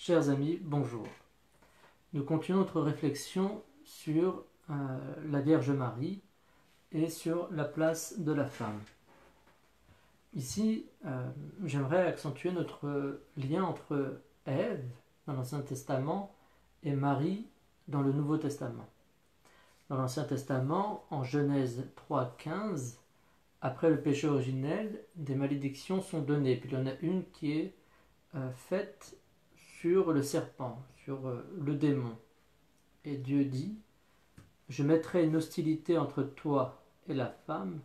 Chers amis, bonjour. Nous continuons notre réflexion sur la Vierge Marie et sur la place de la femme. Ici, j'aimerais accentuer notre lien entre Ève dans l'Ancien Testament et Marie dans le Nouveau Testament. Dans l'Ancien Testament, en Genèse 3,15, après le péché originel, des malédictions sont données. Puis il y en a une qui est faite sur le serpent, sur le démon. Et Dieu dit, je mettrai une hostilité entre toi et la femme,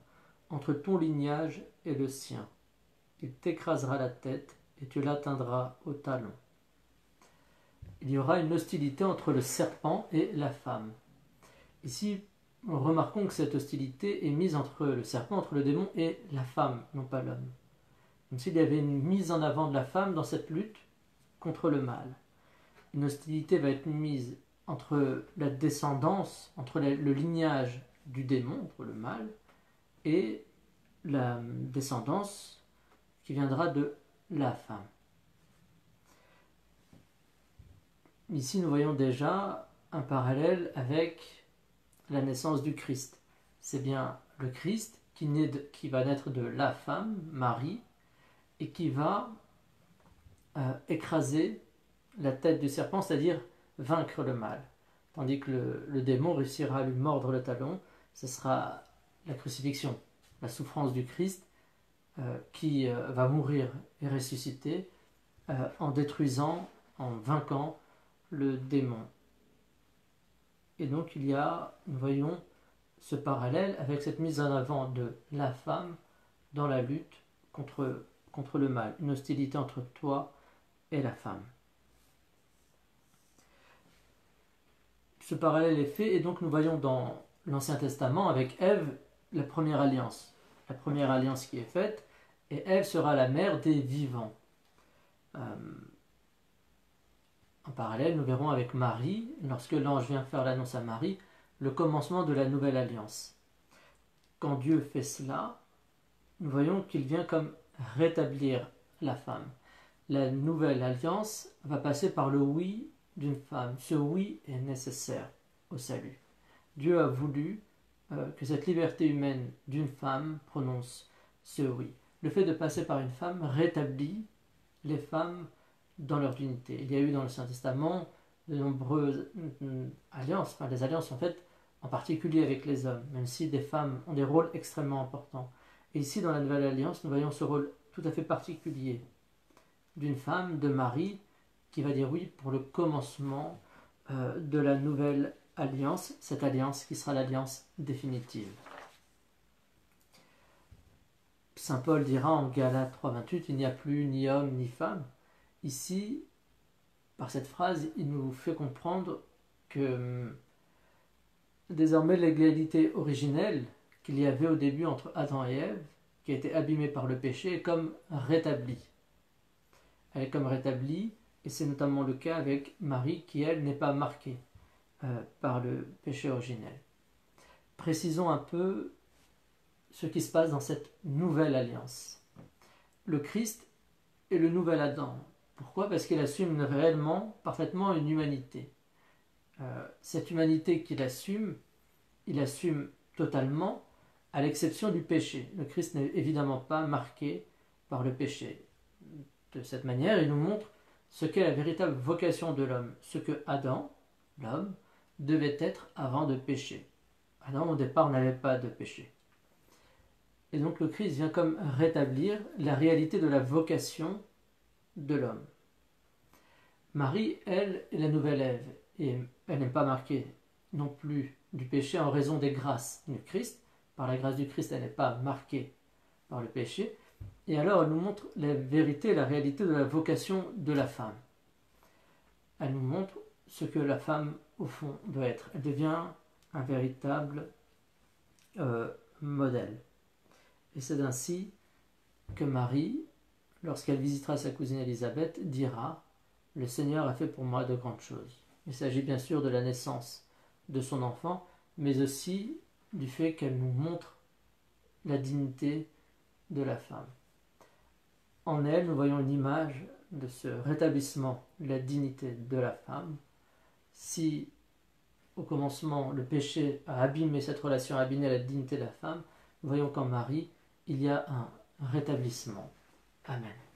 entre ton lignage et le sien. Il t'écrasera la tête et tu l'atteindras au talon. Il y aura une hostilité entre le serpent et la femme. Ici, remarquons que cette hostilité est mise entre le serpent, entre le démon et la femme, non pas l'homme. Comme s'il y avait une mise en avant de la femme dans cette lutte contre le mal. Une hostilité va être mise entre la descendance, entre le lignage du démon, entre le mal, et la descendance qui viendra de la femme. Ici, nous voyons déjà un parallèle avec la naissance du Christ. C'est bien le Christ qui va naître de la femme, Marie, et qui va écraser la tête du serpent, c'est-à-dire vaincre le mal. Tandis que le démon réussira à lui mordre le talon, ce sera la crucifixion, la souffrance du Christ qui va mourir et ressusciter en détruisant, en vainquant le démon. Et donc nous voyons ce parallèle avec cette mise en avant de la femme dans la lutte contre le mal, une hostilité entre toi et la femme. Ce parallèle est fait et donc nous voyons dans l'Ancien Testament avec Ève la première alliance qui est faite, et Ève sera la mère des vivants. En parallèle, nous verrons avec Marie, lorsque l'ange vient faire l'annonce à Marie, le commencement de la nouvelle alliance. Quand Dieu fait cela, nous voyons qu'il vient comme rétablir la femme. La nouvelle alliance va passer par le oui d'une femme. Ce oui est nécessaire au salut. Dieu a voulu que cette liberté humaine d'une femme prononce ce oui. Le fait de passer par une femme rétablit les femmes dans leur dignité. Il y a eu dans l'Ancien Testament de nombreuses alliances, des alliances sont faites en particulier avec les hommes, même si des femmes ont des rôles extrêmement importants. Et ici, dans la Nouvelle Alliance, nous voyons ce rôle tout à fait particulier d'une femme, de Marie, qui va dire oui pour le commencement de la nouvelle alliance, cette alliance qui sera l'alliance définitive. Saint Paul dira en Galates 3,28, il n'y a plus ni homme ni femme. Ici, par cette phrase, il nous fait comprendre que désormais l'égalité originelle qu'il y avait au début entre Adam et Ève, qui a été abîmée par le péché, est comme rétablie. Elle est comme rétablie, et c'est notamment le cas avec Marie, qui elle n'est pas marquée par le péché originel. Précisons un peu ce qui se passe dans cette nouvelle alliance. Le Christ est le nouvel Adam. Pourquoi ? Parce qu'il assume réellement, parfaitement une humanité. Cette humanité qu'il assume, il assume totalement, à l'exception du péché. Le Christ n'est évidemment pas marqué par le péché. De cette manière, il nous montre ce qu'est la véritable vocation de l'homme, ce que Adam, l'homme, devait être avant de pécher. Adam, au départ, n'avait pas de péché. Et donc le Christ vient comme rétablir la réalité de la vocation de l'homme. Marie, elle, est la nouvelle Ève, et elle n'est pas marquée non plus du péché en raison des grâces du Christ. Par la grâce du Christ, elle n'est pas marquée par le péché. Et alors, elle nous montre la vérité, la réalité de la vocation de la femme. Elle nous montre ce que la femme, au fond, doit être. Elle devient un véritable modèle. Et c'est ainsi que Marie, lorsqu'elle visitera sa cousine Élisabeth, dira « Le Seigneur a fait pour moi de grandes choses ». Il s'agit bien sûr de la naissance de son enfant, mais aussi du fait qu'elle nous montre la dignité de la femme. En elle, nous voyons une image de ce rétablissement de la dignité de la femme. Si au commencement le péché a abîmé cette relation, a abîmé la dignité de la femme, voyons qu'en Marie, il y a un rétablissement. Amen.